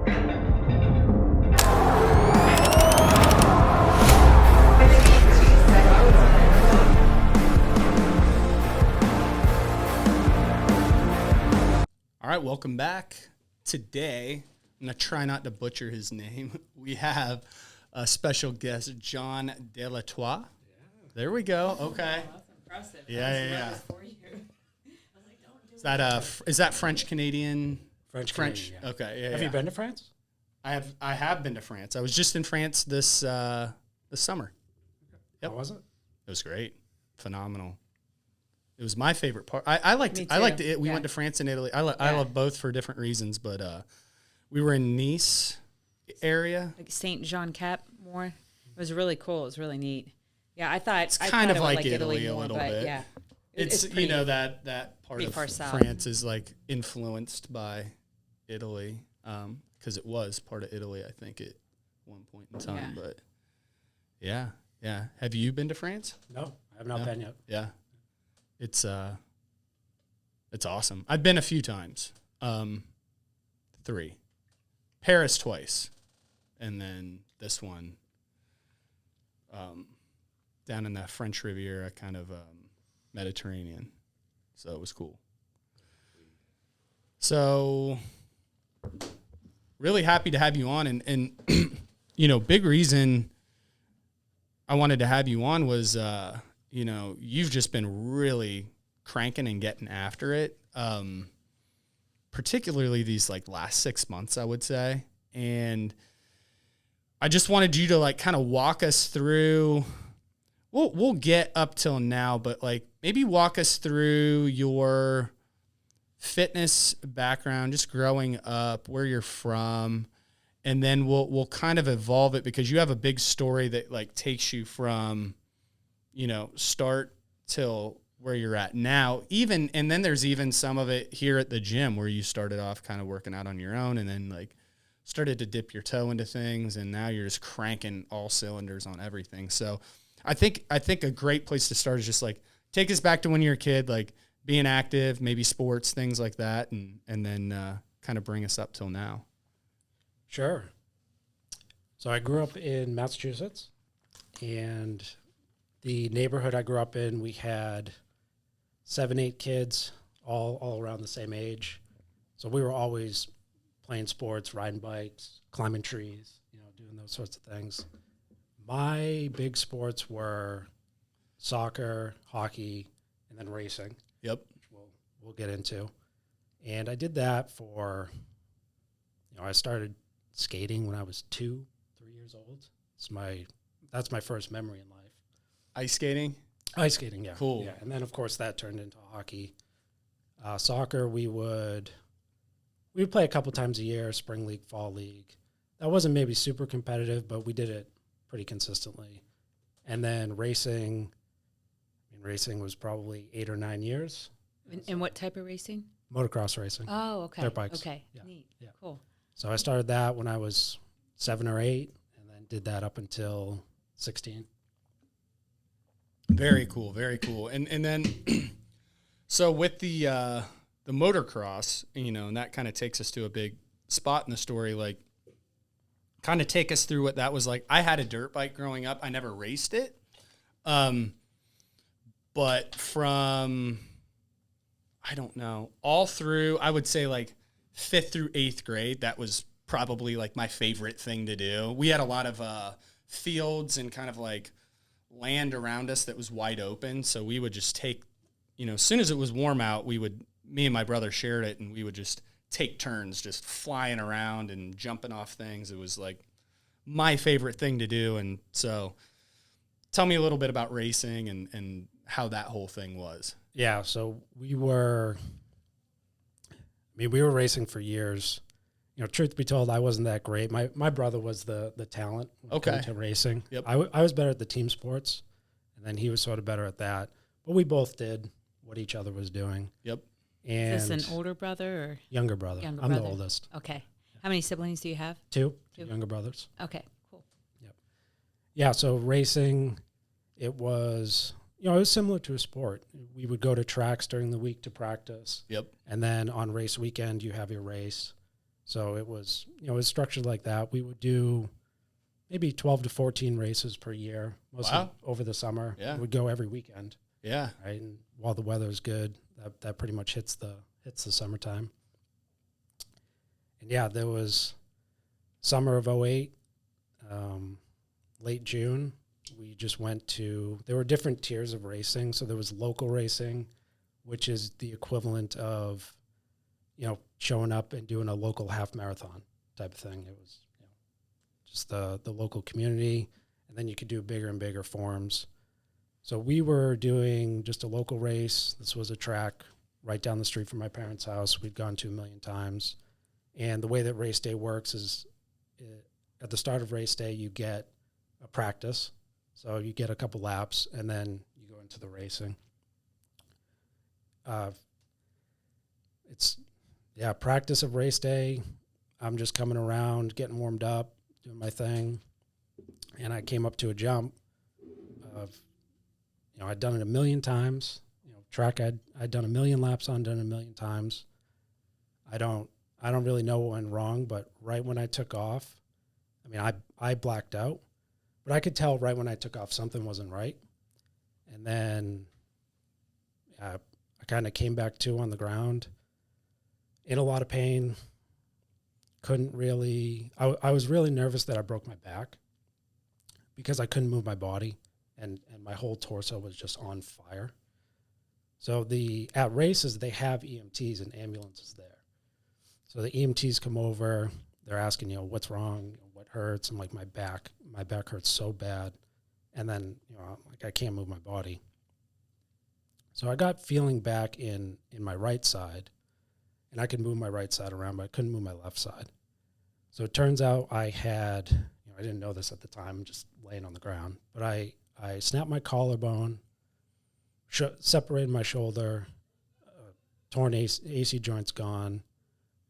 All right, welcome back. Today, I'm going to try not to butcher his name. We have a special guest, Jon Deletoile. Yeah. There we go. Okay. Oh, that's impressive. Yeah. For you. I was like, don't do is that French Canadian? French. Yeah. Okay. Yeah. Have you been to France? I have been to France. I was just in France this summer. Yep. How was it? It was great. Phenomenal. It was my favorite part. I liked it. We went to France and Italy. I love both for different reasons, but we were in Nice area. Like Saint Jean Cap more. It was really cool. It was really neat. Yeah, I thought it's kind of like Italy a more, little but bit. Yeah, it's pretty, that part of France is like influenced by Italy because it was part of Italy, I think, at one point in time. But yeah. Have you been to France? No, I have not been yet. Yeah. It's awesome. I've been a few times. 3. Paris twice. And then this one down in the French Riviera, kind of Mediterranean. So it was cool. So really happy to have you on. And big reason I wanted to have you on was you've just been really cranking and getting after it, particularly these last 6 months, I would say. And I just wanted you to kind of walk us through. We'll get up till now, but maybe walk us through your fitness background, just growing up, where you're from. And then we'll kind of evolve it because you have a big story that takes you from start till where you're at now, and then there's even some of it here at the gym where you started off kind of working out on your own and then started to dip your toe into things, and now you're just cranking all cylinders on everything. So I think a great place to start is just take us back to when you were a kid, being active, maybe sports, things like that, and then kind of bring us up till now. Sure. So I grew up in Massachusetts, and the neighborhood I grew up in, we had 7, 8 kids, all around the same age. So we were always playing sports, riding bikes, climbing trees, doing those sorts of things. My big sports were soccer, hockey, and then racing. Yep. Which we'll get into. And I did that for, I started skating when I was 2, 3 years old. That's my first memory in life. Ice skating? Ice skating, yeah. Cool. Yeah, and then, of course, that turned into hockey. Soccer, we would play a couple times a year, spring league, fall league. That wasn't maybe super competitive, but we did it pretty consistently. And then racing was probably 8 or 9 years. And what type of racing? Motocross racing. Oh, okay. Dirt bikes. Okay, yeah. Neat. Yeah. Cool. So I started that when I was 7 or 8, and then did that up until 16. Very cool, very cool. And then, so with the motocross, and that kind of takes us to a big spot in the story. Kind of take us through what that was like. I had a dirt bike growing up. I never raced it, but from I don't know, all through I would say 5th through 8th grade, that was probably my favorite thing to do. We had a lot of fields and kind of land around us that was wide open. So we would just take, as soon as it was warm out, me and my brother shared it, and we would just take turns just flying around and jumping off things. It was my favorite thing to do. And so tell me a little bit about racing and how that whole thing was. Yeah. So we were racing for years. Truth be told, I wasn't that great. My brother was the talent when it came to racing. Yep. I was better at the team sports, and then he was sort of better at that. But we both did what each other was doing. Yep. And is this an older brother or? Younger brother. I'm the oldest. Okay. How many siblings do you have? Two younger brothers. Okay, cool. Yep. Yeah, so racing, it was similar to a sport. We would go to tracks during the week to practice. Yep. And then on race weekend, you have your race. So it was, it was structured like that. We would do maybe 12 to 14 races per year, mostly over the summer. Yeah. We would go every weekend. Yeah. Right. And while the weather is good, that pretty much hits the summertime. And yeah, there was summer of '08, late June. We just went to, there were different tiers of racing. So there was local racing, which is the equivalent of, showing up and doing a local half marathon type of thing. It was just the local community. And then you could do bigger and bigger forms. So we were doing just a local race. This was a track right down the street from my parents' house. We'd gone to 1 million times. And the way that race day works is at the start of race day, you get a practice. So you get a couple laps, and then you go into the racing. Practice of race day. I'm just coming around, getting warmed up, doing my thing. And I came up to a jump. I'd done it 1 million times. Track I'd done 1 million laps on, done 1 million times. I don't really know what went wrong, but right when I took off, I blacked out, but I could tell right when I took off something wasn't right. And then I kind of came back to on the ground in a lot of pain. Couldn't really, I was really nervous that I broke my back because I couldn't move my body and my whole torso was just on fire. So at races, they have EMTs and ambulances there. So the EMTs come over, they're asking, what's wrong, what hurts? I'm like, my back hurts so bad. And then, I can't move my body. So I got feeling back in my right side, and I could move my right side around, but I couldn't move my left side. So it turns out I had, I didn't know this at the time, just laying on the ground, but I snapped my collarbone, separated my shoulder, torn AC joints gone,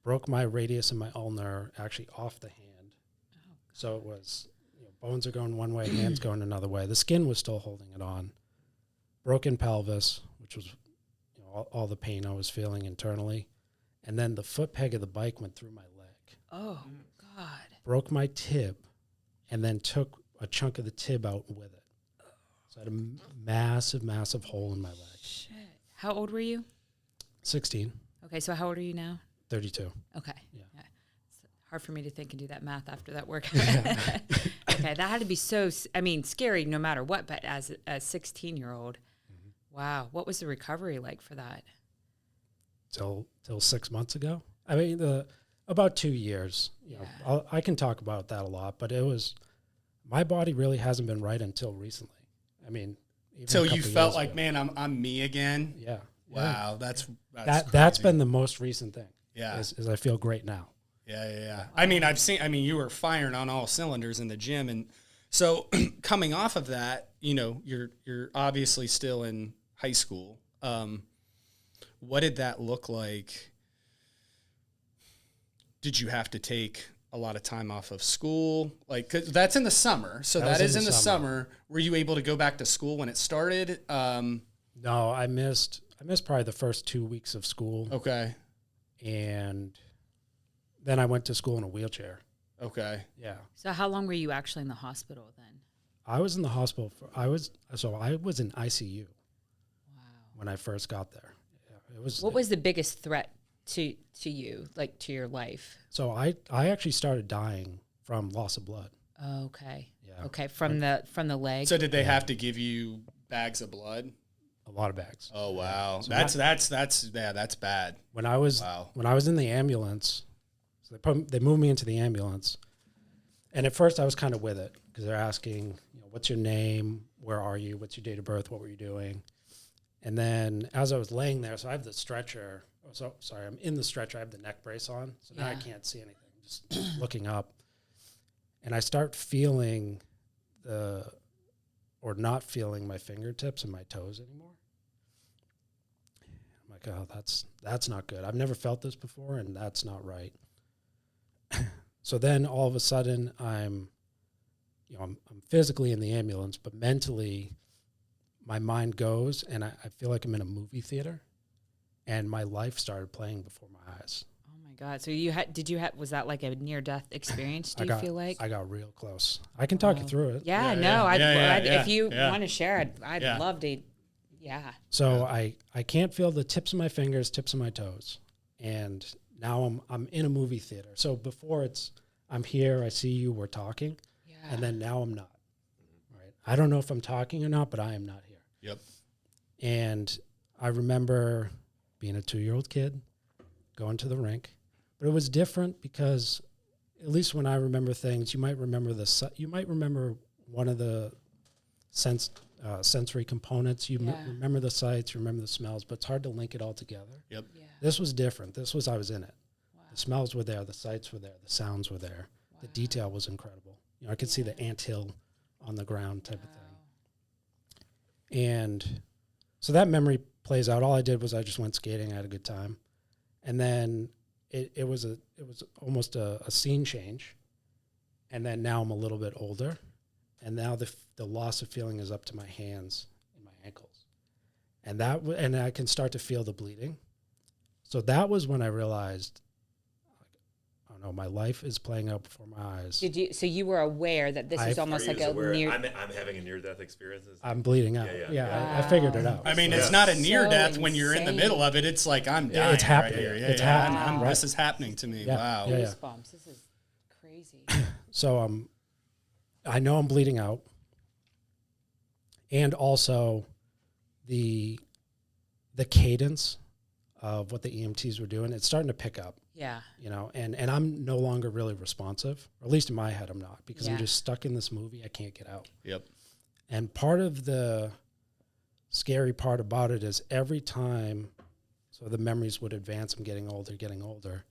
broke my radius and my ulnar actually off the hand. Oh, so it was, bones are going one way, hands going another way. The skin was still holding it on. Broken pelvis, which was all the pain I was feeling internally. And then the foot peg of the bike went through my leg. Oh, God. Broke my tib and then took a chunk of the tib out with it. So I had a massive, massive hole in my leg. Shit. How old were you? 16. Okay, so how old are you now? 32. Okay. Yeah. It's hard for me to think and do that math after that workout. Okay, that had to be so, scary no matter what, but as a 16-year-old, wow. What was the recovery like for that? Till 6 months ago. About 2 years. I can talk about that a lot, but it was, my body really hasn't been right until recently. So you felt like, man, I'm me again. Yeah. Wow, that's crazy. been the most recent thing. Yeah, is I feel great now. Yeah. You were firing on all cylinders in the gym, and so coming off of that, you're obviously still in high school. What did that look like? Did you have to take a lot of time off of school? Like, 'cause that's in the summer. So that is in the summer. Were you able to go back to school when it started? No, I missed probably the first 2 weeks of school. Okay. And then I went to school in a wheelchair. Okay. Yeah. So how long were you actually in the hospital then? I was in the hospital I was in ICU. Wow. When I first got there. Yeah, What was the biggest threat to you, like to your life? So I actually started dying from loss of blood. Oh, okay. Yeah. Okay, from the leg. So did they have to give you bags of blood? A lot of bags. Oh wow, So that's bad. When I was in the ambulance, so they moved me into the ambulance, and at first I was kind of with it because they're asking, what's your name, where are you, what's your date of birth, what were you doing, and then as I was laying there, so I have the stretcher. I'm in the stretcher. I have the neck brace on, so now I can't see anything. Just looking up, and I start feeling not feeling my fingertips and my toes anymore. I'm like, oh, that's not good. I've never felt this before, and that's not right. So then all of a sudden I'm physically in the ambulance, but mentally my mind goes, and I feel like I'm in a movie theater, and my life started playing before my eyes. Oh my God. So was that like a near death experience? Do you feel like? I got real close. I can talk you through it. Yeah, if you want to share, I'd love to. Yeah. So I can't feel the tips of my fingers, tips of my toes. And now I'm in a movie theater. So before I'm here, I see you, we're talking. Yeah. And then now I'm not. Right. I don't know if I'm talking or not, but I am not here. Yep. And I remember being a 2-year-old kid, going to the rink. But it was different because at least when I remember things, you might remember one of the sensory components. You remember the sights, you remember the smells, but it's hard to link it all together. Yep. Yeah. This was different. I was in it. Wow. The smells were there, the sights were there, the sounds were there. Wow. The detail was incredible. I could see the anthill on the ground type of thing. And so that memory plays out. All I did was I just went skating, I had a good time. And then it was almost a scene change. And then now I'm a little bit older. And now the loss of feeling is up to my hands and my ankles. And and I can start to feel the bleeding. So that was when I realized, oh no, my life is playing out before my eyes. So you were aware that this is almost like a near. I'm having a near-death experience. I'm bleeding out. Yeah. I figured it out. I mean, it's not a near death when you're in the middle of it. It's like I'm dying. It's happening. Right here. It's happening. Right. This is happening to me. Yeah. Wow. Yeah. Goosebumps. This is crazy. So I know I'm bleeding out, and also the cadence of what the EMTs were doing, it's starting to pick up. Yeah. And I'm no longer really responsive, or at least in my head I'm not, because I'm just stuck in this movie. I can't get out. Yep. And part of the scary part about it is every time, so the memories would advance, I'm getting older,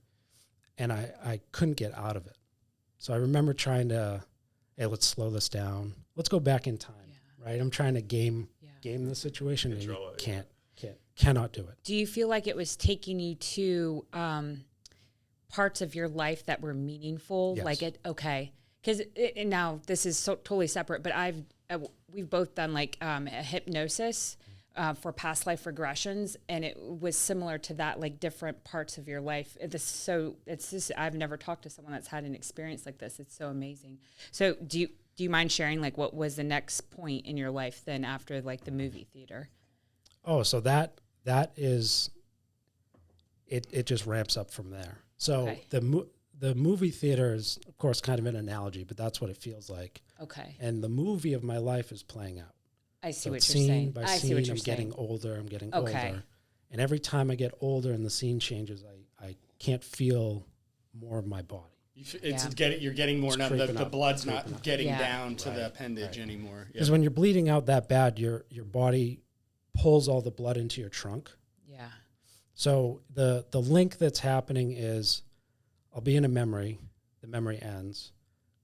and I couldn't get out of it. So I remember trying to, hey, let's slow this down. Let's go back in time, right? I'm trying to game the situation, and you cannot do it. Do you feel like it was taking you to parts of your life that were meaningful? Yes. Because now this is totally separate, but we've both done like a hypnosis for past life regressions, and it was similar to that, like different parts of your life. I've never talked to someone that's had an experience like this. It's so amazing. So do you mind sharing like what was the next point in your life then after like the movie theater? Oh, so that is, it just ramps up from there. So the movie theater is, of course, kind of an analogy, but that's what it feels like. Okay. And the movie of my life is playing out. I see So what it's you're saying. by I scene, see what you're I'm saying. getting older. I'm getting Okay. older. And every time I get older and the scene changes, I can't feel more of my body. You're getting more numb. The blood's not getting Yeah. down to the appendage anymore. Because when you're bleeding out that bad, your body pulls all the blood into your trunk. Yeah. So the link that's happening is I'll be in a memory, the memory ends,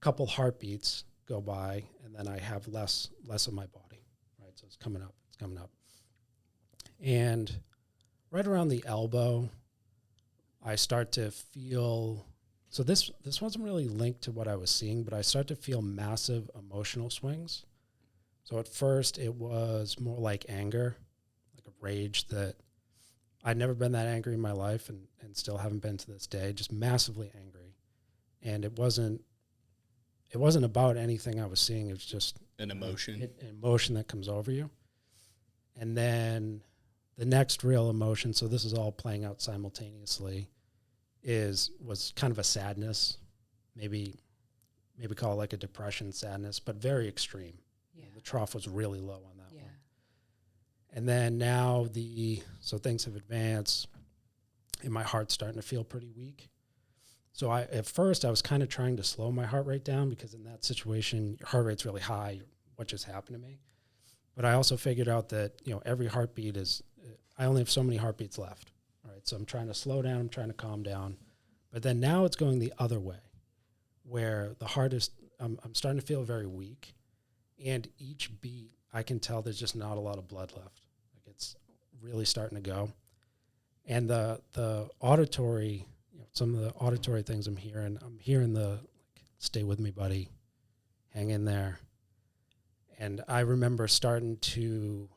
a couple heartbeats go by, and then I have less of my body, right? So it's coming up. And right around the elbow, I start to feel, so this wasn't really linked to what I was seeing, but I start to feel massive emotional swings. So at first it was more like anger, like a rage that I'd never been that angry in my life and still haven't been to this day, just massively angry. And it wasn't about anything I was seeing. It was just an emotion. An emotion that comes over you. And then the next real emotion, so this is all playing out simultaneously, was kind of a sadness, maybe call it like a depression sadness, but very extreme. Yeah. The trough was really low on that Yeah. one. And then now so things have advanced, and my heart's starting to feel pretty weak. So at first I was kind of trying to slow my heart rate down, because in that situation, your heart rate's really high. What just happened to me? But I also figured out that, every heartbeat I only have so many heartbeats left. All right. So I'm trying to slow down. I'm trying to calm down. But then now it's going the other way, where the heart is, I'm starting to feel very weak. And each beat, I can tell there's just not a lot of blood left. Like it's really starting to go. And the auditory, some of the auditory things I'm hearing the, stay with me, buddy, hang in there. And I remember starting to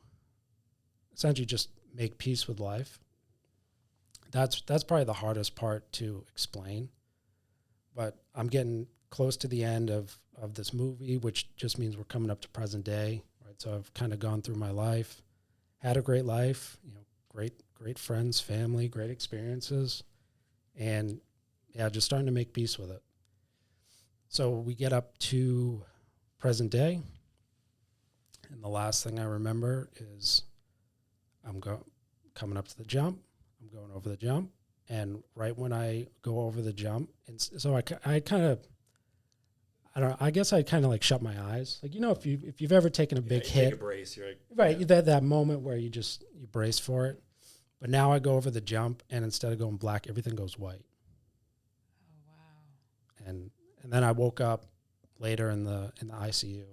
essentially just make peace with life. that's probably the hardest part to explain. But I'm getting close to the end of this movie, which just means we're coming up to present day, right? So I've kind of gone through my life, had a great life, great friends, family, great experiences, and just starting to make peace with it. So we get up to present day, and the last thing I remember is I'm coming up to the jump, I'm going over the jump, and right when I go over the jump, and so I kind of, I don't know, I guess I kind of like shut my eyes. Like, if you've ever taken a big hit. Take a brace, you're like, right, that moment where you brace for it. But now I go over the jump, and instead of going black, everything goes white. Oh, wow. And then I woke up later in the ICU.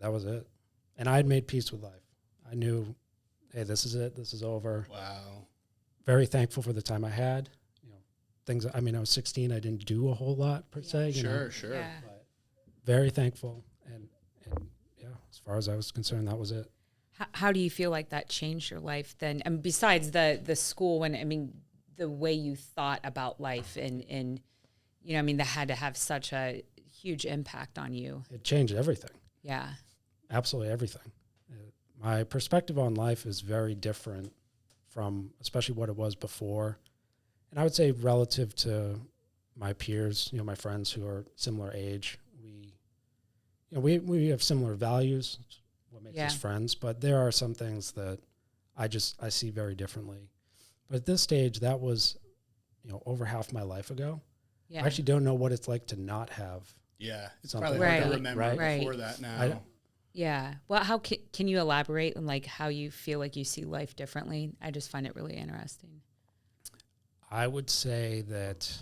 That was it. And I had made peace with life. I knew, hey, this is it. This is over. Wow. Very thankful for the time I had. I was 16. I didn't do a whole lot per se. Sure. Yeah. But very thankful. And as far as I was concerned, that was it. How do you feel like that changed your life then? And besides the school, the way you thought about life and that had to have such a huge impact on you. It changed everything. Yeah. Absolutely everything. My perspective on life is very different from especially what it was before. And I would say relative to my peers, my friends who are similar age, we have similar values, what makes us friends, but there are some things that I see very differently. But at this stage, that was, over half my life ago. Yeah. I actually don't know what it's like to not have. Yeah. It's something probably hard like to that, remember right. before that now. Yeah. Well, how can you elaborate on how you feel like you see life differently? I just find it really interesting. I would say that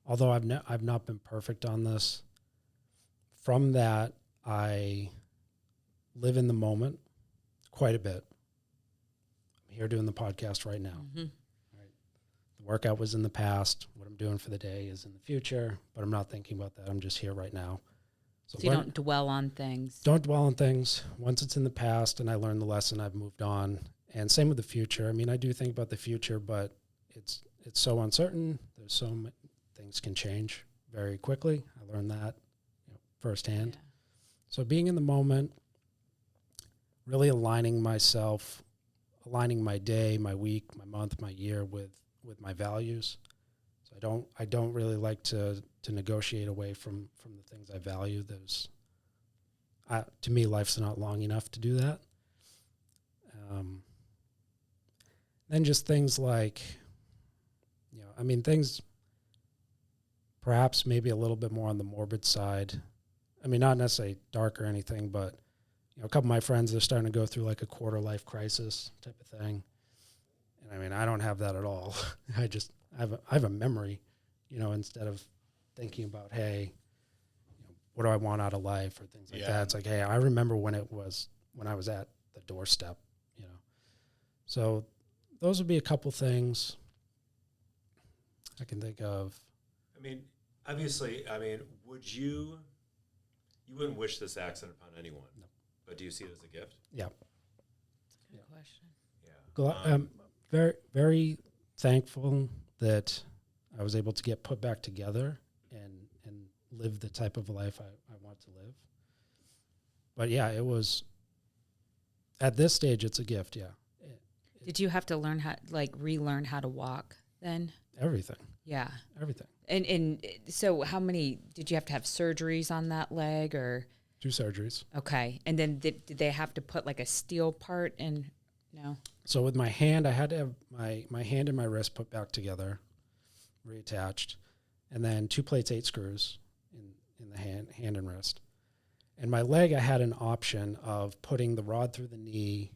although I've not been perfect on this, from that I live in the moment quite a bit. I'm here doing the podcast right now. Mm-hmm. Right. The workout was in the past. What I'm doing for the day is in the future, but I'm not thinking about that. I'm just here right now. So you don't dwell on things. Don't dwell on things. Once it's in the past and I learned the lesson, I've moved on. And same with the future. I do think about the future, but it's so uncertain. There's so many things can change very quickly. I learned that firsthand. Yeah. So being in the moment, really aligning my day, my week, my month, my year with my values. So I don't really like to negotiate away from the things I value. To me, life's not long enough to do that. Then just things like, things perhaps maybe a little bit more on the morbid side. Not necessarily dark or anything, but a couple of my friends, they're starting to go through like a quarter life crisis type of thing. And I don't have that at all. I have a memory, instead of thinking about, hey, what do I want out of life or things like that. It's like, hey, I remember when I was at the doorstep, So those would be a couple things I can think of. Obviously, you wouldn't wish this accident upon anyone. No. But do you see it as a gift? Yeah. Good question. Yeah. Very, very thankful that I was able to get put back together and live the type of life I want to live. But it was, at this stage, it's a gift, Did you have to relearn how to walk then? Everything. Yeah. Everything. And so how many, did you have to have surgeries on that leg or? 2 surgeries. Okay. And then did they have to put like a steel part in? No. So with my hand, I had to have my hand and my wrist put back together, reattached, and then 2 plates, 8 screws in the hand and wrist. And my leg, I had an option of putting the rod through the knee,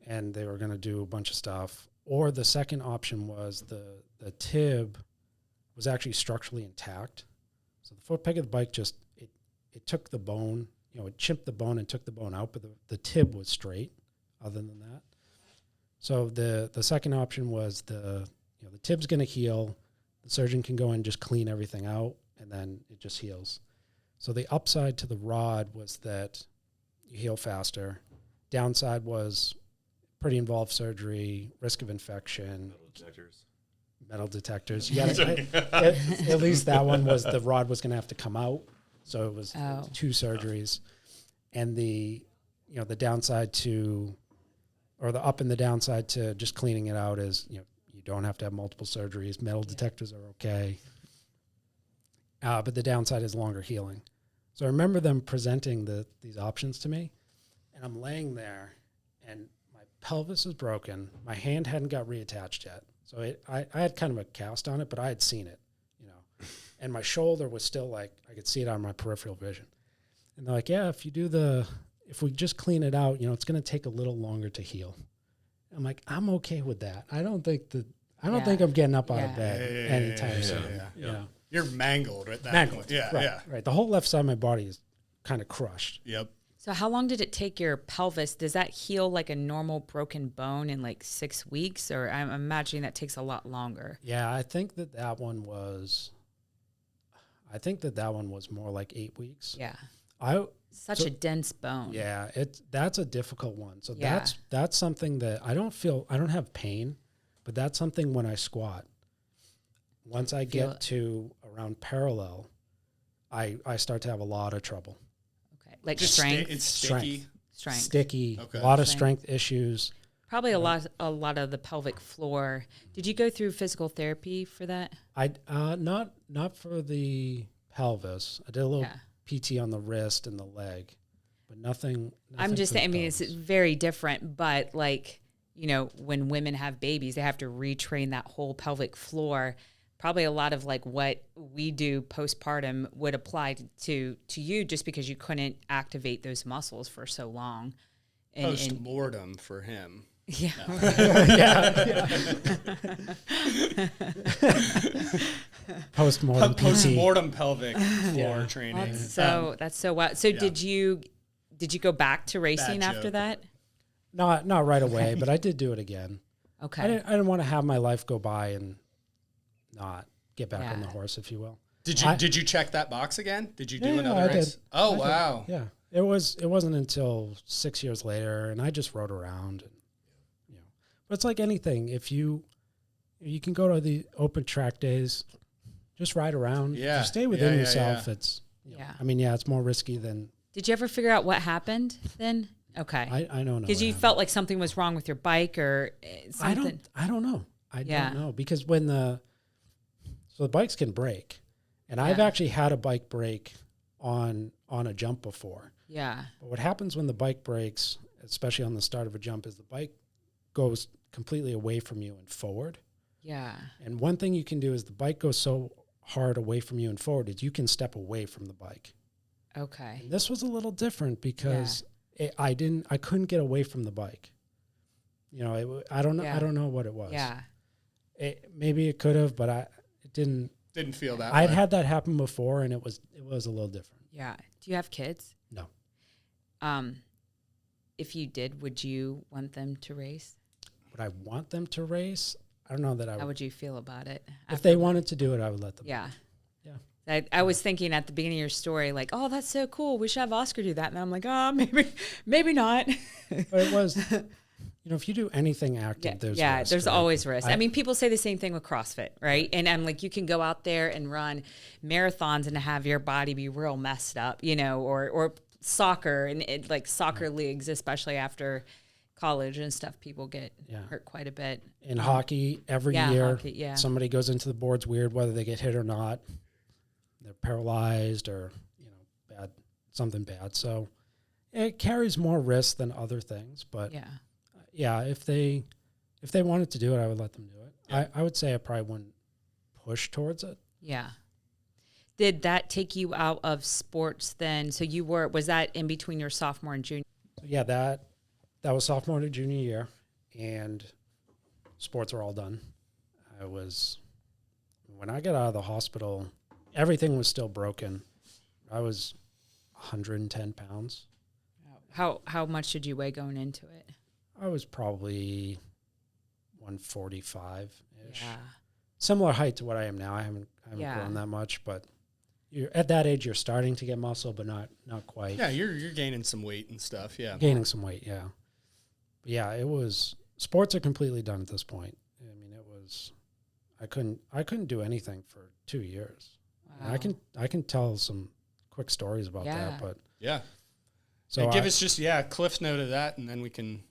and they were going to do a bunch of stuff. Or the second option was the tib was actually structurally intact. So the foot peg of the bike it took the bone, it chipped the bone and took the bone out, but the tib was straight other than that. So the second option was the tib's going to heal. The surgeon can go in and just clean everything out, and then it just heals. So the upside to the rod was that you heal faster. Downside was pretty involved surgery, risk of infection, metal detectors. You at least that one was the rod was going to have to come out. So it was 2 surgeries. And the downside to, or the up and the downside to just cleaning it out is, you don't have to have multiple surgeries. Metal detectors are okay. But the downside is longer healing. So I remember them presenting these options to me, and I'm laying there, and my pelvis is broken. My hand hadn't got reattached yet. So I had kind of a cast on it, but I had seen it, and my shoulder was still like, I could see it on my peripheral vision. And they're like, yeah, if we just clean it out, it's going to take a little longer to heal. I'm like, I'm okay with that. I don't think I'm getting up out of bed anytime soon. You're mangled at that point. Right. The whole left side of my body is kind of crushed. Yep. So how long did it take your pelvis? Does that heal like a normal broken bone in like 6 weeks? Or I'm imagining that takes a lot longer. Yeah, I think that one was more like 8 weeks. Yeah. Such a dense bone. Yeah, that's a difficult one. So that's something that I don't have pain, but that's something when I squat. Once I get to around parallel, I start to have a lot of trouble. Okay. Like just strength? It's sticky. Strength. Sticky. Okay. A lot of strength issues. Probably a lot of the pelvic floor. Did you go through physical therapy for that? Not for the pelvis. I did a little PT on the wrist and the leg, but nothing I'm just saying, it's very different, but like, when women have babies, they have to retrain that whole pelvic floor. Probably a lot of like what we do postpartum would apply to you, just because you couldn't activate those muscles for so long. Post-mortem for him. Yeah. Post-mortem pelvic floor training. That's so wild. So did you go back to racing after that? Not right away, but I did do it again. Okay. I didn't want to have my life go by and not get back on the horse, if you will. Did you check that box again? Did you do another race? Did. Oh, wow. Yeah. It wasn't until 6 years later, and I just rode around. And, but it's like anything. If you can go to the open track days, just ride around. Yeah. If you stay within yourself. Yeah. It's it's more risky than. Did you ever figure out what happened then? Okay. I don't know. Because you felt like something was wrong with your bike or something. I don't know. I don't know, because when the bikes can break, and I've actually had a bike break on a jump before. Yeah. But what happens when the bike breaks, especially on the start of a jump, is the bike goes completely away from you and forward. Yeah. And one thing you can do is the bike goes so hard away from you and forward is you can step away from the bike. Okay. And this was a little different because I couldn't get away from the bike. I don't know. I don't know what it was. Yeah. Maybe it could have, but it didn't. Didn't feel that I'd way. had that happen before, and it was a little different. Yeah. Do you have kids? No. If you did, would you want them to race? Would I want them to race? I don't know that I would. How would you feel about it? If they wanted to do it, I would let them. Yeah. Yeah. I was thinking at the beginning of your story, like, oh, that's so cool. We should have Oscar do that. And I'm like, oh, maybe not. But it was, if you do anything active, there's risk, there's right? always risk. I mean, people say the same thing with CrossFit, right? And I'm like, you can go out there and run marathons and have your body be real messed up, or soccer and soccer leagues, especially after college and stuff, people get hurt quite a bit. In hockey, every year, somebody goes into the boards weird, whether they get hit or not. They're paralyzed or, something bad. So it carries more risk than other things. But if they wanted to do it, I would let them do it. Yeah. I would say I probably wouldn't push towards it. Yeah. Did that take you out of sports then? So was that in between your sophomore and junior? Yeah, that was sophomore to junior year, and sports are all done. When I got out of the hospital, everything was still broken. I was 110 pounds. How much did you weigh going into it? I was probably 145-ish. Yeah. Similar height to what I am now. I haven't grown that much, but at that age, you're starting to get muscle, but not quite. Yeah, you're gaining some weight and stuff. Yeah, gaining some weight. Yeah. But yeah, it was, sports are completely done at this point. I mean, it was, I couldn't do anything for 2 years. Wow. And I can tell some quick stories about Yeah. that, but Yeah. so give us just a cliff note of that, and then we can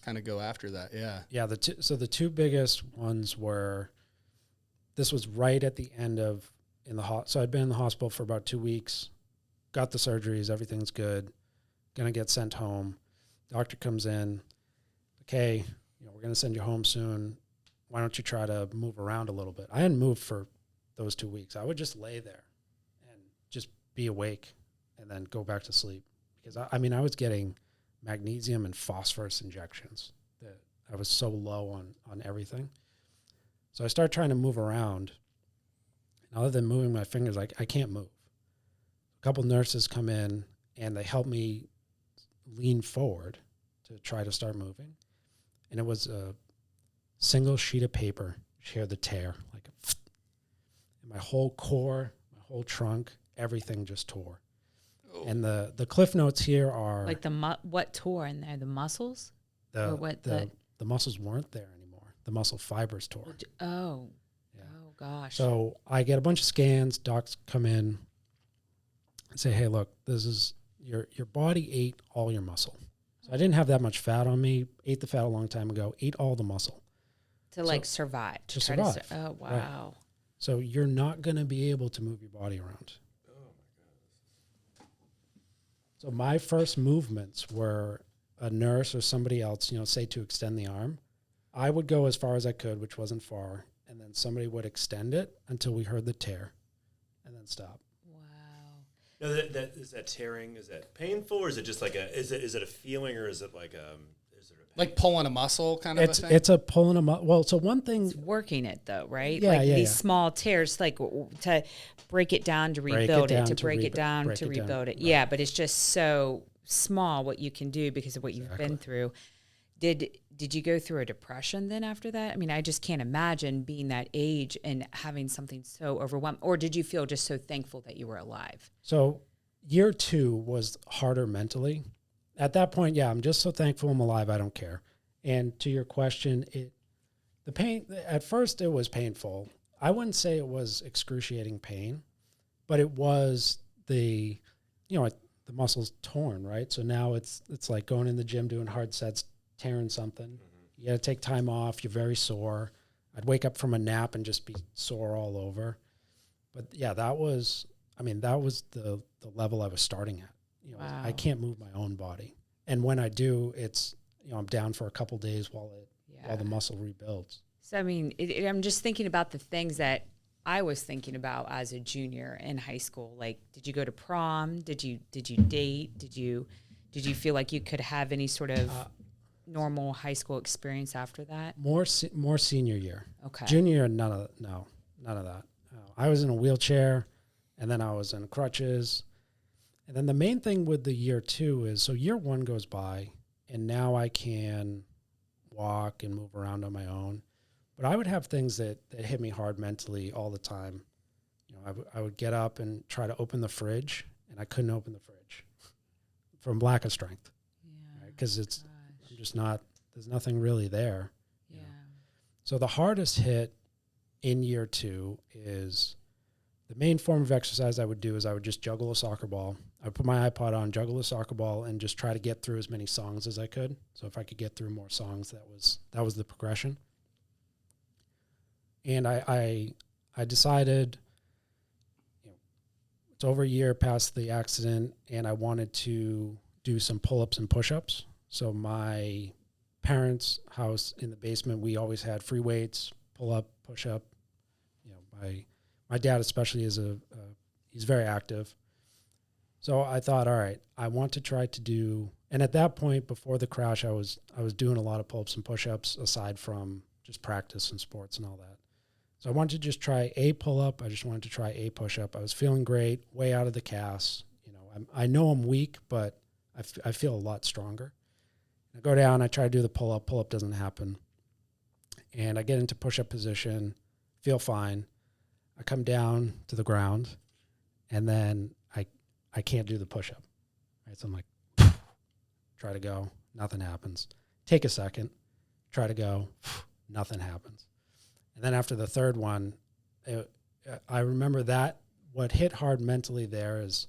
kind of go after that. Yeah. Yeah, the two biggest ones were, this was right at the end of so I'd been in the hospital for about 2 weeks, got the surgeries, everything's good, gonna get sent home. Doctor comes in, okay, we're gonna send you home soon. Why don't you try to move around a little bit? I hadn't moved for those 2 weeks. I would just lay there and just be awake and then go back to sleep, because I was getting magnesium and phosphorus injections that I was so low on everything. So I started trying to move around. And other than moving my fingers, I can't move. A couple nurses come in and they help me lean forward to try to start moving. And it was a single sheet of paper. You hear the tear, like, and my whole core, my whole trunk, everything just tore. And the cliff notes here are Like what tore in there? The muscles? Or what the muscles weren't there anymore. The muscle fibers tore. Oh. Yeah. Oh, gosh. So I get a bunch of scans. Docs come in and say, "Hey, look, this is your body ate all your muscle." So I didn't have that much fat on me. Ate the fat a long time ago. Ate all the muscle to survive. To try survive. Oh, wow. Right. So you're not going to be able to move your body around. So my first movements were a nurse or somebody else, say to extend the arm. I would go as far as I could, which wasn't far, and then somebody would extend it until we heard the tear, and then stop. Wow. Now that is that tearing? Is that painful, or is it just like is it a feeling, or is it like is it a Like pulling a muscle kind of a thing? It's a pulling a muscle. Well, so one thing. It's working it, though, right? Yeah, like yeah, these yeah. small tears, like to break it down to rebuild it, to break it down to rebuild it. Right. Yeah, but it's just so small what you can do because of what you've been through. Did you go through a depression then after that? I mean, I just can't imagine being that age and having something so overwhelming. Or did you feel just so thankful that you were alive? So year 2 was harder mentally. At that point, yeah, I'm just so thankful I'm alive. I don't care. And to your question, the pain, at first it was painful. I wouldn't say it was excruciating pain, but it was the muscle's torn, right? So now it's like going in the gym, doing hard sets, tearing something. Mm-hmm. You got to take time off. You're very sore. I'd wake up from a nap and just be sore all over. But yeah, that was the level I was starting at. Wow. I can't move my own body. And when I do, it's, I'm down for a couple days while the muscle rebuilds. So, I mean, I'm just thinking about the things that I was thinking about as a junior in high school. Like, did you go to prom? Did you date? Did you feel like you could have any sort of normal high school experience after that? More senior year. Okay. Junior, none of that. I was in a wheelchair, and then I was in crutches. And then the main thing with the year 2 is, so year 1 goes by, and now I can walk and move around on my own. But I would have things that hit me hard mentally all the time. I would get up and try to open the fridge, and I couldn't open the fridge from lack of strength. Yeah. Because I'm just not, there's nothing really there. Yeah. So the hardest hit in year 2 is, the main form of exercise I would do is I would just juggle a soccer ball. I would put my iPod on, juggle a soccer ball, and just try to get through as many songs as I could. So if I could get through more songs, that was the progression. And I decided, it's over a year past the accident, and I wanted to do some pull-ups and push-ups. So my parents' house in the basement, we always had free weights, pull-up, push-up. My dad especially he's very active. So I thought, all right, I want to try to do, and at that point before the crash, I was doing a lot of pull-ups and push-ups aside from just practice and sports and all that. So I wanted to just try a pull-up. I just wanted to try a push-up. I was feeling great, way out of the cast. I know I'm weak, but I feel a lot stronger. I go down, I try to do the pull-up. Pull-up doesn't happen. And I get into push-up position, feel fine. I come down to the ground, and then I can't do the push-up. Right? So I'm like, try to go, nothing happens. take a second, try to go, nothing happens. And then after the third one, I remember that what hit hard mentally there is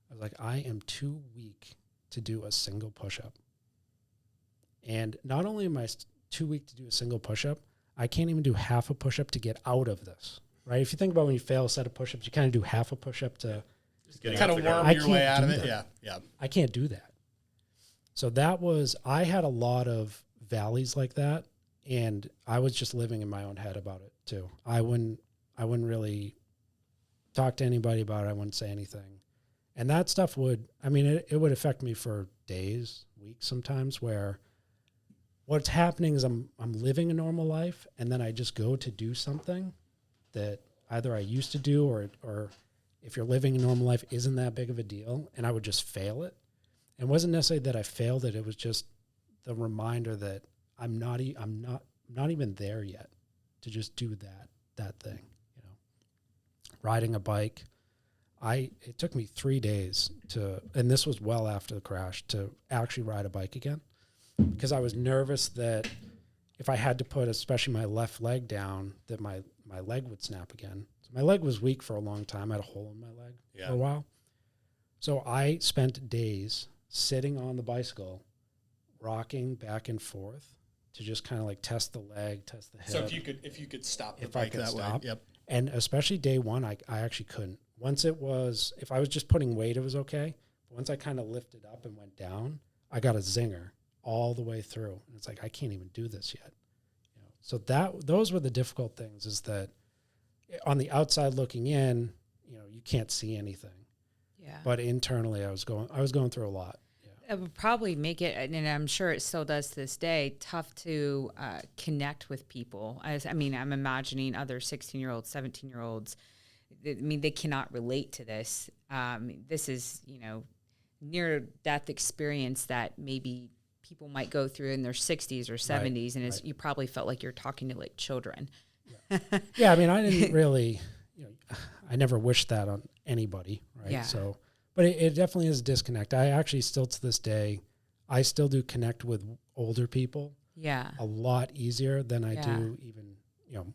I was like, I am too weak to do a single push-up. And not only am I too weak to do a single push-up, I can't even do half a push-up to get out of this, right? If you think about when you fail a set of push-ups, you kind of do half a push-up to kind of worm your way out of it. Yeah, yeah. I can't do that. So I had a lot of valleys like that, and I was just living in my own head about it too. I wouldn't really talk to anybody about it. I wouldn't say anything. And that stuff it would affect me for days, weeks sometimes, where what's happening is I'm living a normal life, and then I just go to do something that either I used to do or if you're living a normal life isn't that big of a deal, and I would just fail it. And it wasn't necessarily that I failed it. It was just the reminder that I'm not even there yet to just do that thing, Riding a bike. It took me 3 days and this was well after the crash, to actually ride a bike again, because I was nervous that if I had to put especially my left leg down, that my leg would snap again. So my leg was weak for a long time. I had a hole in my leg for a while. So I spent days sitting on the bicycle, rocking back and forth to just kind of like test the leg, test the hip. So if you could stop the bike that way. Yep. And especially day one, I actually couldn't. If I was just putting weight, it was okay. But once I kind of lifted up and went down, I got a zinger all the way through. And it's like, I can't even do this yet. So those were the difficult things, is that on the outside looking in, you can't see anything. Yeah. But internally I was going through a lot. Yeah. It would probably make it, and I'm sure it still does to this day, tough to connect with people. I'm imagining other 16-year-olds, 17-year-olds. They cannot relate to this. This is, near-death experience that maybe people might go through in their 60s or 70s, and you probably felt like you're talking to like children. Yeah, I didn't really, I never wished that on anybody, right? Yeah. So, but it definitely is a disconnect. I actually still to this day, I still do connect with older people. Yeah. A lot easier than I do even,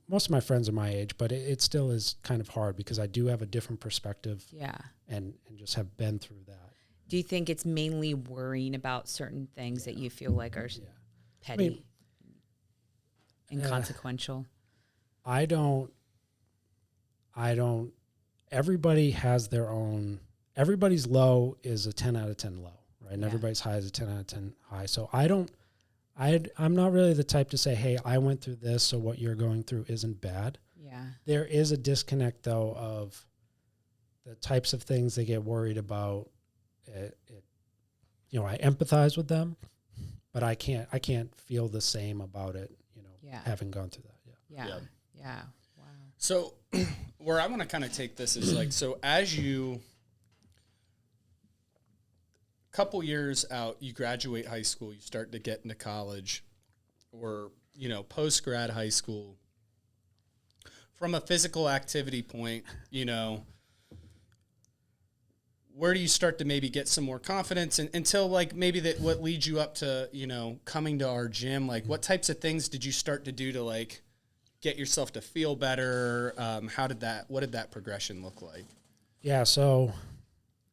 most of my friends are my age, but it still is kind of hard because I do have a different perspective. Yeah. And just have been through that. Do you think it's mainly worrying about certain things that you feel like are petty, inconsequential? I don't, everybody has their own, everybody's low is a 10 out of 10 low, right? And everybody's high is a 10 out of 10 high. So I'm not really the type to say, hey, I went through this, so what you're going through isn't bad. Yeah. There is a disconnect, though, of the types of things they get worried about. I empathize with them, but I can't feel the same about it, having gone through that. Yeah. Wow. So where I want to kind of take this is like, so as you, couple years out, you graduate high school, you start to get into college or, post-grad high school. From a physical activity point, where do you start to maybe get some more confidence until like maybe what leads you up to, coming to our gym? Like what types of things did you start to do to like get yourself to feel better? What did that progression look like? Yeah. So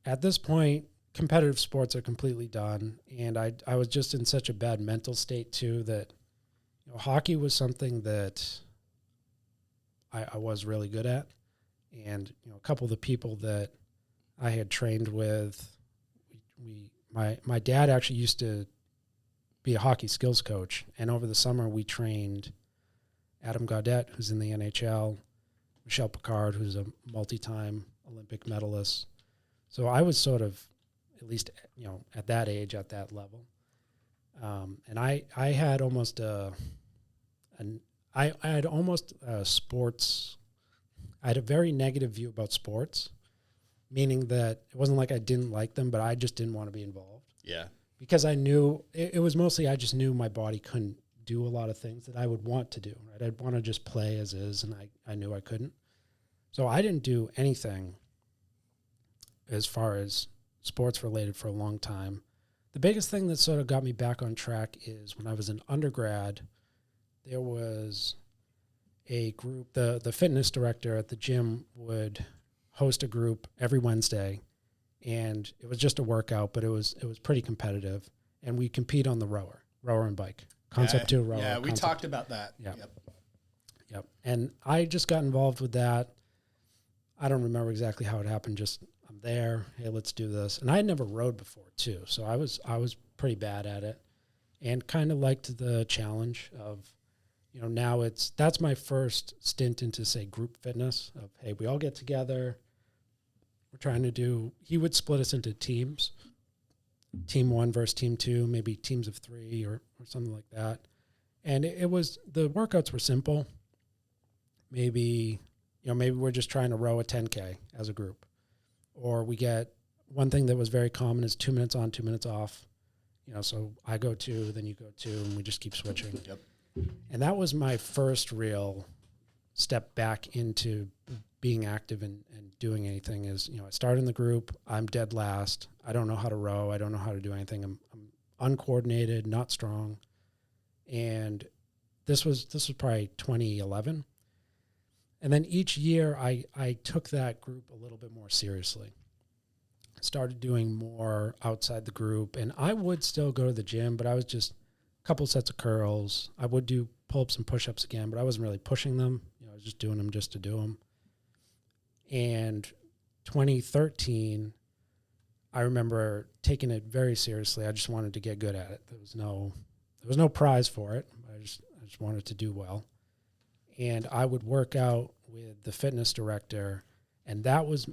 at this point, competitive sports are completely done. And I was just in such a bad mental state too, that, hockey was something that I was really good at. And, a couple of the people that I had trained with, my dad actually used to be a hockey skills coach. And over the summer we trained Adam Gaudette, who's in the NHL, Michel Picard, who's a multi-time Olympic medalist. So I was sort of, at least, at that age, at that level. And I had almost I had a very negative view about sports, meaning that it wasn't like I didn't like them, but I just didn't want to be involved. Yeah. Because I knew, it was mostly I just knew my body couldn't do a lot of things that I would want to do, right? I'd want to just play as is, and I knew I couldn't. So I didn't do anything as far as sports related for a long time. The biggest thing that sort of got me back on track is when I was an undergrad, there was a group, the fitness director at the gym would host a group every Wednesday, and it was just a workout, but it was pretty competitive, and we compete on the rower and bike. Concept 2 rower. Yeah, we talked about that. Yep. And I just got involved with that. I don't remember exactly how it happened. Just I'm there. Hey, let's do this. And I had never rode before too, so I was pretty bad at it, and kind of liked the challenge of, now that's my first stint into, say, group fitness. Of hey, we all get together. We're trying to do. He would split us into teams. Team 1 versus team 2, maybe teams of 3 or something like that. And it was, the workouts were simple. Maybe we're just trying to row a 10K as a group. Or we get, one thing that was very common is 2 minutes on, 2 minutes off. So I go 2, then you go 2, and we just keep switching. Yep. And that was my first real step back into being active and doing anything. Is, I started in the group, I'm dead last. I don't know how to row. I don't know how to do anything. I'm uncoordinated, not strong. And this was probably 2011. And then each year I took that group a little bit more seriously. Started doing more outside the group, and I would still go to the gym, but I was just a couple sets of curls. I would do pull-ups and push-ups again, but I wasn't really pushing them. I was just doing them just to do them. And 2013, I remember taking it very seriously. I just wanted to get good at it. There was no prize for it. I just wanted to do well. And I would work out with the fitness director, and that was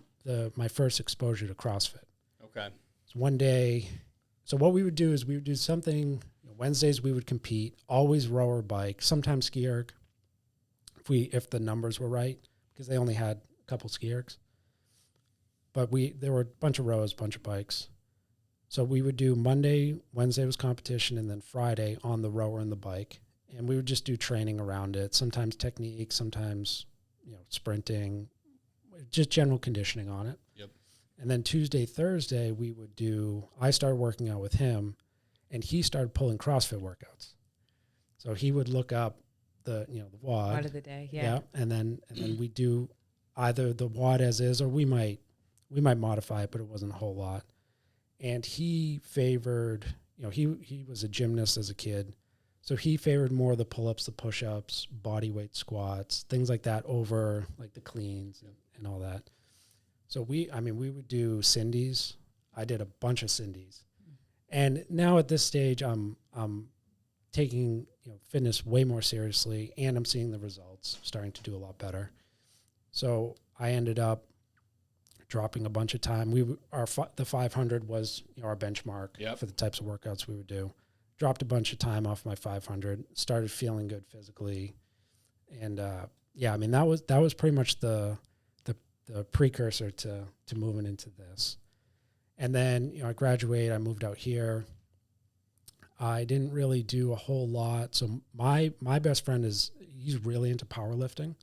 my first exposure to CrossFit. Okay. So one day, so what we would do is we would do something. Wednesdays we would compete, always row or bike, sometimes ski erg, if the numbers were right, because they only had a couple ski ergs. But there were a bunch of rows, a bunch of bikes. So we would do Monday, Wednesday was competition, and then Friday on the rower and the bike. And we would just do training around it, sometimes technique, sometimes sprinting, just general conditioning on it. Yep. And then Tuesday, Thursday, I started working out with him, and he started pulling CrossFit workouts. So he would look up the WOD. WOD of the day, yeah. And then we do either the WOD as is, or we might modify it, but it wasn't a whole lot. And he favored, he was a gymnast as a kid. So he favored more of the pull-ups, the push-ups, body weight squats, things like that over like the cleans and all that. So we would do Cindy's. I did a bunch of Cindy's. And now at this stage, I'm taking fitness way more seriously, and I'm seeing the results, starting to do a lot better. So I ended up dropping a bunch of time. The 500 was our benchmark for the types of workouts we would do. Dropped a bunch of time off my 500. Started feeling good physically, and that was pretty much the precursor to moving into this. And then I graduated. I moved out here. I didn't really do a whole lot. So my best friend he's really into powerlifting,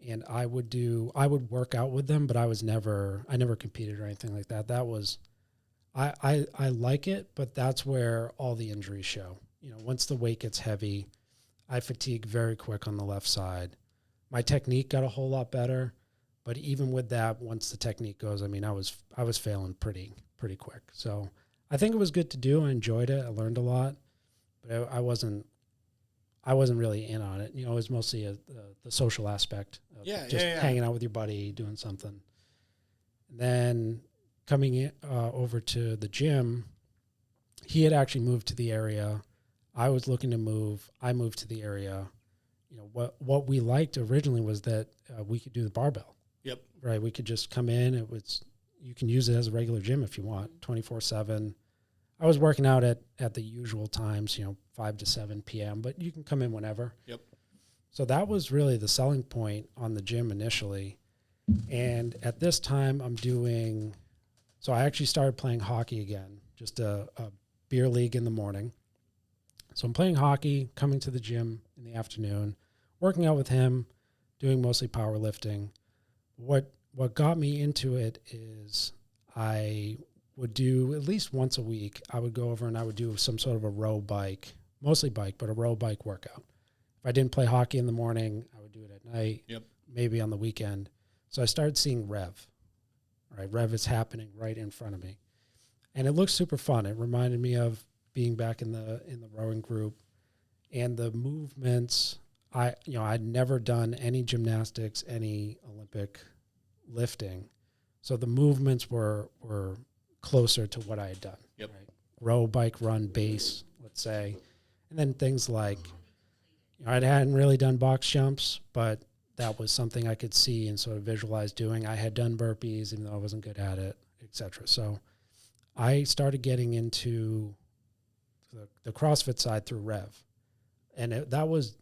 and I would work out with them, but I never competed or anything like that. That was. I like it, but that's where all the injuries show. Once the weight gets heavy, I fatigue very quick on the left side. My technique got a whole lot better, but even with that, once the technique goes, I was failing pretty quick. So I think it was good to do. I enjoyed it. I learned a lot, but I wasn't really in on it. It was mostly the social aspect of hanging out with your buddy, doing something. And then coming in, over to the gym, he had actually moved to the area. I was looking to move. I moved to the area. What we liked originally was that we could do the barbell. Yep. Right. We could just come in. You can use it as a regular gym if you want, 24/7. I was working out at the usual times, 5 to 7 p.m., but you can come in whenever. Yep. So that was really the selling point on the gym initially. And at this time so I actually started playing hockey again, just a beer league in the morning. So I'm playing hockey, coming to the gym in the afternoon, working out with him, doing mostly powerlifting. What got me into it is I would do at least once a week. I would go over and I would do some sort of a row bike, mostly bike, but a row bike workout. If I didn't play hockey in the morning, I would do it at night, maybe on the weekend. So I started seeing REV. Right, REV is happening right in front of me. And it looks super fun. It reminded me of being back in the rowing group, and the movements. I'd never done any gymnastics, any Olympic lifting, so the movements were closer to what I had done. Yep. Right? Row, bike, run, base, let's say, and then things like I hadn't really done box jumps, but that was something I could see and sort of visualize doing. I had done burpees, even though I wasn't good at it, etc. So I started getting into the CrossFit side through REV. And that was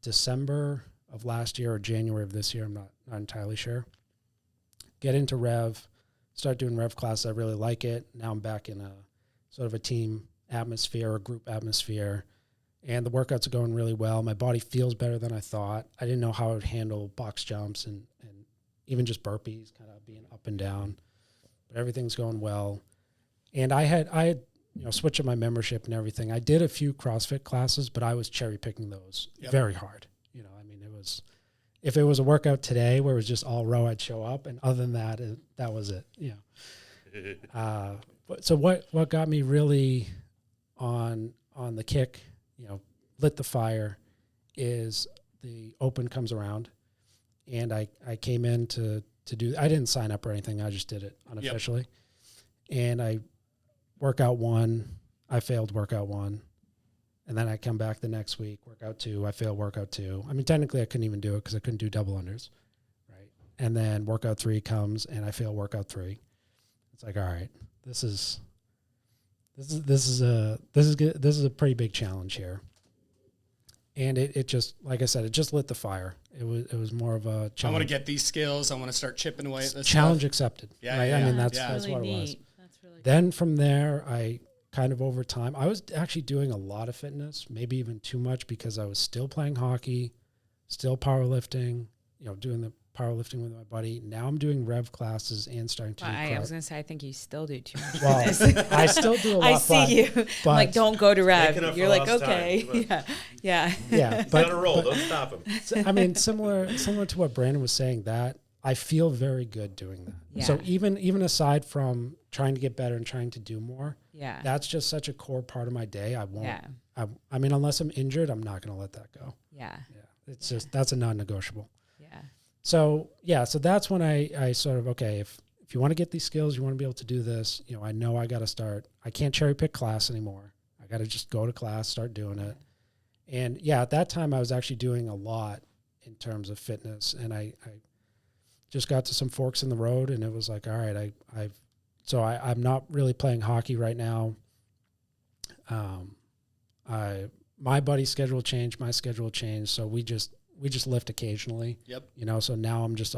December of last year or January of this year. I'm not entirely sure. Get into REV, start doing REV classes. I really like it. Now I'm back in a sort of a team atmosphere or group atmosphere. And the workouts are going really well. My body feels better than I thought. I didn't know how I would handle box jumps and even just burpees, kind of being up and down. But everything's going well. And I had switched up my membership and everything. I did a few CrossFit classes, but I was cherry picking those very hard. If it was a workout today where it was just all row, I'd show up. And other than that, that was it. So what got me really on the kick, lit the fire, is the Open comes around, and I came in to do. I didn't sign up or anything. I just did it unofficially, and I workout 1, I failed workout 1, and then I come back the next week, workout 2, I failed workout 2. I mean, technically I couldn't even do it because I couldn't do double unders, right? And then workout 3 comes, and I fail workout 3. It's like, all right, this is a pretty big challenge here. And it just, like I said, it just lit the fire. It was more of a challenge. I want to get these skills. I want to start chipping away at this challenge stuff. Accepted. Yeah, right? yeah. I mean, that's really what neat. it was. That's really Then from there, I kind of over time, I was actually doing a lot of fitness, maybe even too much, because I was still playing hockey, still powerlifting, doing the powerlifting with my buddy. Now I'm doing REV classes and starting to do I was going to say, I think you still do too much. Well, I still do a lot. I see you. I'm like, don't go to REV. You're like, okay. Yeah. But on a roll. Don't stop him. I mean, similar to what Brandon was saying, that I feel very good doing that. Yeah. So even aside from trying to get better and trying to do more, that's just such a core part of my day. I won't. Yeah. I mean, unless I'm injured, I'm not going to let that go. Yeah. It's just, that's a non-negotiable. Yeah. So that's when I sort of, okay, if you want to get these skills, you want to be able to do this, I know I got to start. I can't cherry pick class anymore. I got to just go to class, start doing it. And at that time I was actually doing a lot in terms of fitness, and I just got to some forks in the road, and it was like, all right, I'm not really playing hockey right now. My buddy's schedule changed, my schedule changed, so we just lift occasionally. Yep. So now I'm just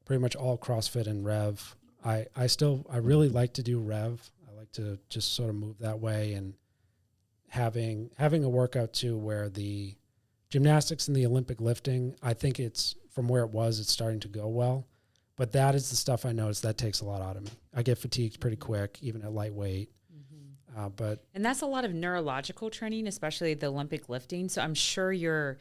pretty much all CrossFit and REV. I really like to do REV. I like to just sort of move that way, and having a workout too where the gymnastics and the Olympic lifting, I think it's from where it's starting to go well. But that is the stuff I notice that takes a lot out of me. I get fatigued pretty quick, even at lightweight. And that's a lot of neurological training, especially the Olympic lifting. So I'm sure your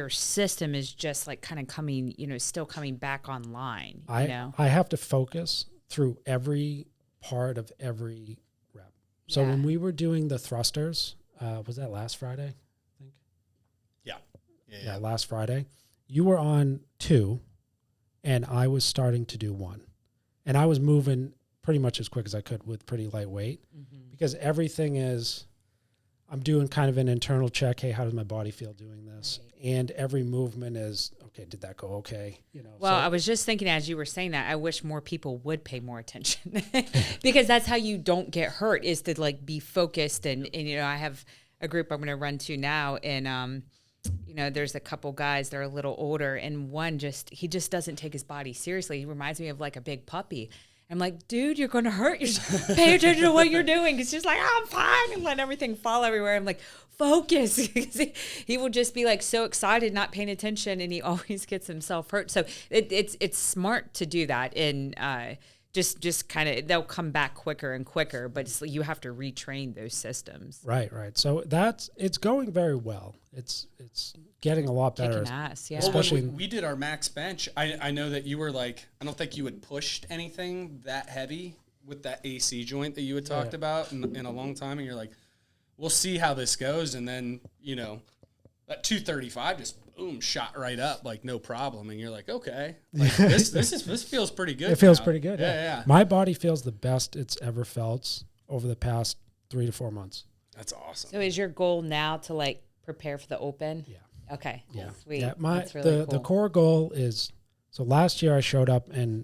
system is just like kind of coming, still coming back online. I have to focus through every part of every rep. So when we were doing the thrusters, was that last Friday? I think. Yeah. Last Friday, you were on 2, and I was starting to do 1, and I was moving pretty much as quick as I could with pretty lightweight, because everything is, I'm doing kind of an internal check. Hey, how does my body feel doing this? Right. And every movement is, okay, did that go okay? Well, I was just thinking as you were saying that, I wish more people would pay more attention because that's how you don't get hurt, is to like be focused. And I have a group I'm going to run to now, and there's a couple guys that are a little older, and one he just doesn't take his body seriously. He reminds me of like a big puppy. I'm like, dude, you're going to hurt yourself. Pay attention to what you're doing. It's just like, I'm fine, and let everything fall everywhere. I'm like, focus. He will just be like so excited, not paying attention, and he always gets himself hurt. So it's smart to do that and just kind of, they'll come back quicker and quicker, but it's like you have to retrain those systems. Right. So it's going very well. It's getting a lot better. Kicking ass, yeah. Well, Especially when we did our max bench, I know that you were like, I don't think you had pushed anything that heavy with that AC joint that you had talked about in a long time. And you're like, we'll see how this goes. And then, you know, that 235 just boom, shot right up, like no problem. And you're like, okay, like, this feels pretty good. It feels now. pretty good. Yeah. My body feels the best it's ever felt over the past 3 to 4 months. That's awesome. So is your goal now to like prepare for the Open? Yeah. Okay. Yeah. Sweet. Yeah. That's really cool. The core goal is, so last year I showed up and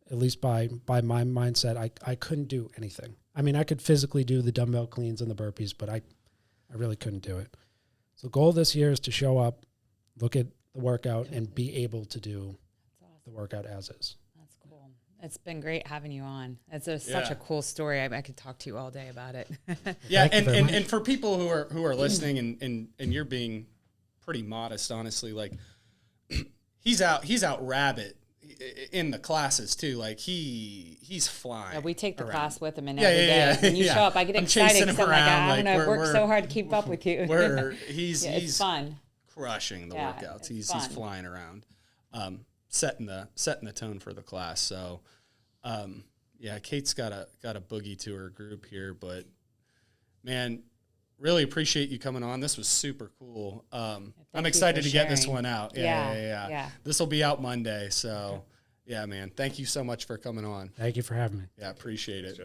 at least by my mindset, I couldn't do anything. I mean, I could physically do the dumbbell cleans and the burpees, but I really couldn't do it. So the goal this year is to show up, look at the workout, and be able to do the workout as is. That's cool. It's been great having you on. It's such a cool story. I could talk to you all day about it. Yeah, and for people who are listening and you're being pretty modest, honestly, like he's out rabbit in the classes too. Like he's flying. Yeah, we take the around. class with him, and every day when you show up, I get excited because I'm like, I don't know, I've worked so hard to keep up with you. He's fun. Crushing the workouts. He's flying around, setting the tone for the class. So, Kate's got a boogie to her group here, but man, really appreciate you coming on. This was super cool. I'm excited to get this one out. Yeah. This will be out Monday. So, yeah, man, thank you so much for coming on. Thank you for having me. Yeah, appreciate it.